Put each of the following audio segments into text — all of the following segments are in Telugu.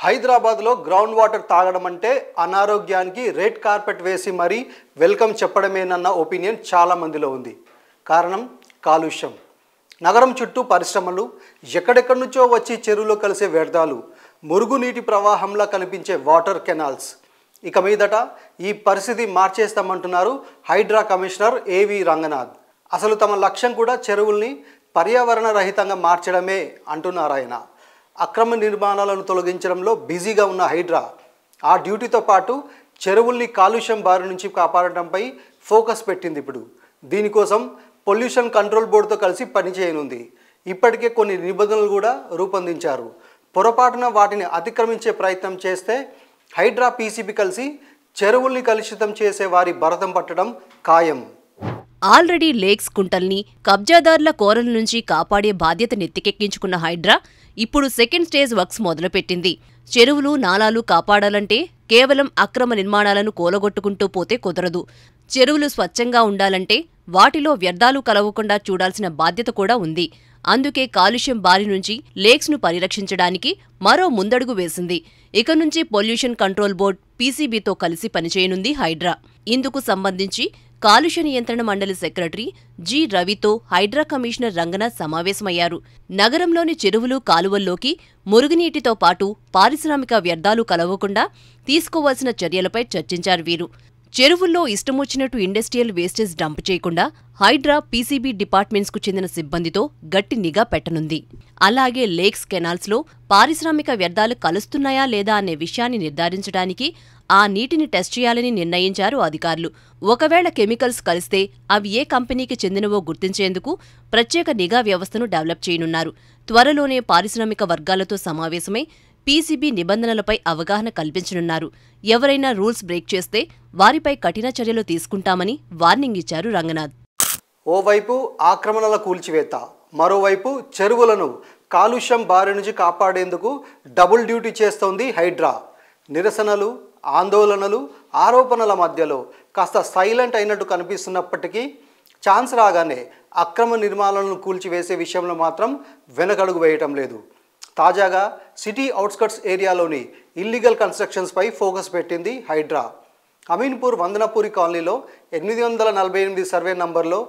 హైదరాబాద్లో గ్రౌండ్ వాటర్ తాగడం అంటే అనారోగ్యానికి రెడ్ కార్పెట్ వేసి మరీ వెల్కమ్ చెప్పడమేనన్న ఒపీనియన్ చాలా మందిలో ఉంది. కారణం కాలుష్యం. నగరం చుట్టూ పరిశ్రమలు, ఎక్కడెక్కడి నుంచో వచ్చి చెరువులో కలిసే వ్యర్థాలు, మురుగునీటి ప్రవాహంలా కనిపించే వాటర్ కెనాల్స్. ఇక మీదట ఈ పరిస్థితి మార్చేస్తామంటున్నారు హైడ్రా కమిషనర్ ఏవి రంగనాథ్. అసలు తమ లక్ష్యం కూడా చెరువుల్ని పర్యావరణ రహితంగా మార్చడమే అంటున్నారు ఆయన. అక్రమ నిర్మాణాలను తొలగించడంలో బిజీగా ఉన్న హైడ్రా ఆ డ్యూటీతో పాటు చెరువుల్ని కాలుష్యం బారి నుంచి కాపాడటంపై ఫోకస్ పెట్టింది. ఇప్పుడు దీనికోసం పొల్యూషన్ కంట్రోల్ బోర్డుతో కలిసి పనిచేయనుంది. ఇప్పటికే కొన్ని నిబంధనలు కూడా రూపొందించారు. పొరపాటున వాటిని అతిక్రమించే ప్రయత్నం చేస్తే హైడ్రా పీసీబీ కలిసి చెరువుల్ని కలుషితం చేసే వారి భరతం పట్టడం ఖాయం. ఆల్రెడీ లేక్స్ కుంటల్ని కబ్జాదారుల కోరల నుంచి కాపాడే బాధ్యత నెత్తికెక్కించుకున్న హైడ్రా ఇప్పుడు సెకండ్ స్టేజ్ వర్క్స్ మొదలుపెట్టింది. చెరువులు, నాలాలు కాపాడాలంటే కేవలం అక్రమ నిర్మాణాలను కూలగొట్టుకుంటూ పోతే కుదరదు. చెరువులు స్వచ్ఛంగా ఉండాలంటే వాటిలో వ్యర్థాలు కలవకుండా చూడాల్సిన బాధ్యత కూడా ఉంది. అందుకే కాలుష్యం బారి నుంచి లేక్స్ను పరిరక్షించడానికి మరో ముందడుగు వేసింది. ఇక నుంచి పొల్యూషన్ కంట్రోల్ బోర్డ్ పీసీబీతో కలిసి పనిచేయనుంది హైడ్రా. ఇందుకు సంబంధించి కాలుష్య నియంత్రణ మండలి సెక్రటరీ జి రవితో హైడ్రా కమిషనర్ రంగనాథ్ సమావేశమయ్యారు. నగరంలోని చెరువులు, కాలువల్లోకి మురుగునీటితో పాటు పారిశ్రామిక వ్యర్థాలు కలవకుండా తీసుకోవాల్సిన చర్యలపై చర్చించారు వీరు. చెరువుల్లో ఇష్టమొచ్చినట్టు ఇండస్ట్రియల్ వేస్టేజ్ డంప్ చేయకుండా హైడ్రా పీసీబీ డిపార్ట్మెంట్స్కు చెందిన సిబ్బందితో గట్టి నిఘా పెట్టనుంది. అలాగే లేక్స్, కెనాల్స్లో పారిశ్రామిక వ్యర్థాలు కలుస్తున్నాయా లేదా అనే విషయాన్ని నిర్ధారించడానికి ఆ నీటిని టెస్ట్ చేయాలని నిర్ణయించారు అధికారులు. ఒకవేళ కెమికల్స్ కలిస్తే అవి ఏ కంపెనీకి చెందినవో గుర్తించేందుకు ప్రత్యేక నిఘా వ్యవస్థను డెవలప్ చేయనున్నారు. త్వరలోనే పారిశ్రామిక వర్గాలతో సమావేశమై పీసీబీ నిబంధనలపై అవగాహన కల్పించనున్నారు. ఎవరైనా రూల్స్ బ్రేక్ చేస్తే వారిపై కఠిన చర్యలు తీసుకుంటామని వార్నింగ్ ఇచ్చారు రంగనాథ్. ఓవైపు ఆక్రమణల కూల్చివేత, మరోవైపు చెరువులను కాలుష్యం బారి నుంచి కాపాడేందుకు డబుల్ డ్యూటీ చేస్తోంది హైడ్రా. నిరసనలు, ఆందోళనలు, ఆరోపణల మధ్యలో కాస్త సైలెంట్ అయినట్టు కనిపిస్తున్నప్పటికీ ఛాన్స్ రాగానే అక్రమ నిర్మాణాలను కూల్చివేసే విషయంలో మాత్రం వెనకడుగు వేయటం లేదు. తాజాగా సిటీ అవుట్స్కట్స్ ఏరియాలోని ఇల్లీగల్ కన్స్ట్రక్షన్స్పై ఫోకస్ పెట్టింది హైడ్రా. అమీన్పూర్ వందనపూరి కాలనీలో 848 సర్వే నంబర్లో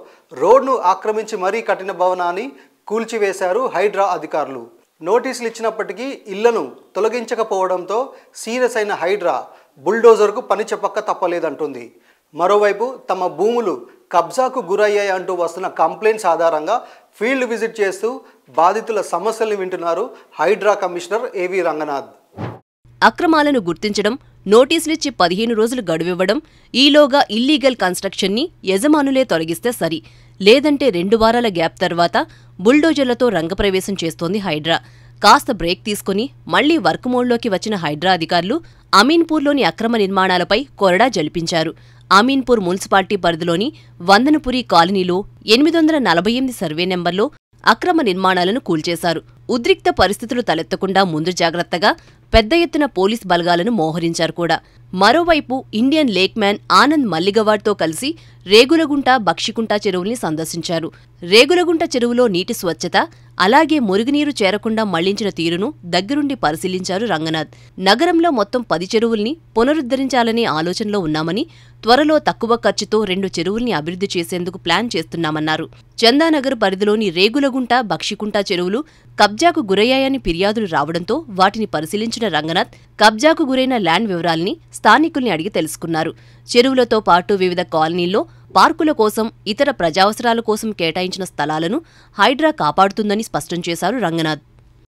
రోడ్ను ఆక్రమించి మరీ కట్టిన భవనాన్ని కూల్చివేశారు హైడ్రా అధికారులు. నోటీసులు ఇచ్చినప్పటికీ ఇళ్లను తొలగించకపోవడంతో సీరియస్ అయిన హైడ్రా బుల్డోజర్కు పని చెప్పక తప్పలేదంటుంది. మరోవైపు తమ భూములు కబ్జాకు గురయ్యాయంటూ వస్తున్న కంప్లైంట్స్ ఆధారంగా ఫీల్డ్ విజిట్ చేస్తూ బాధితుల సమస్యల్ని వింటున్నారు హైడ్రా కమిషనర్ ఏవి రంగనాథ్. అక్రమాలను గుర్తించడం, నోటీసులిచ్చి 15 రోజులు గడువివ్వడం, ఈలోగా ఇల్లీగల్ కన్స్ట్రక్షన్ని యజమానులే తొలగిస్తే సరి. లేదంటే 2 వారాల గ్యాప్ తర్వాత బుల్డోజర్లతో రంగప్రవేశం చేస్తోంది హైడ్రా. కాస్త బ్రేక్ తీసుకుని మళ్లీ వర్క్ మోడ్లోకి వచ్చిన హైడ్రా అధికారులు అమీన్పూర్లోని అక్రమ నిర్మాణాలపై కొరడా జలిపించారు. అమీన్పూర్ మున్సిపాలిటీ పరిధిలోని వందనపురి కాలనీలో 848 సర్వే నెంబర్లో అక్రమ నిర్మాణాలను కూల్చేశారు. ఉద్రిక్త పరిస్థితులు తలెత్తకుండా ముందు జాగ్రత్తగా పెద్ద ఎత్తున పోలీస్ బలగాలను మోహరించారు కూడా. మరోవైపు ఇండియన్ లేక్ మ్యాన్ ఆనంద్ మల్లిగవాడ్తో కలిసి రేగులగుంట, బక్షికుంట చెరువుల్ని సందర్శించారు. రేగులగుంట చెరువులో నీటి స్వచ్ఛత, అలాగే మురుగునీరు చేరకుండా మళ్లించిన తీరును దగ్గరుండి పరిశీలించారు రంగనాథ్. నగరంలో మొత్తం 10 చెరువుల్ని పునరుద్ధరించాలనే ఆలోచనలో ఉన్నామని, త్వరలో తక్కువ ఖర్చుతో 2 చెరువుల్ని అభివృద్ధి చేసేందుకు ప్లాన్ చేస్తున్నామన్నారు. చందానగర్ పరిధిలోని రేగులగుంట, బక్షికుంట చెరువులు కబ్జాకు గురయ్యాయని ఫిర్యాదులు రావడంతో వాటిని పరిశీలించిన రంగనాథ్ కబ్జాకు గురైన ల్యాండ్ వివరాల్ని స్థానికుల్ని అడిగి తెలుసుకున్నారు. చెరువులతో పాటు వివిధ కాలనీల్లో పార్కుల కోసం, ఇతర ప్రజావసరాల కోసం కేటాయించిన స్థలాలను హైడ్రా కాపాడుతుందని స్పష్టం చేశారు రంగనాథ్.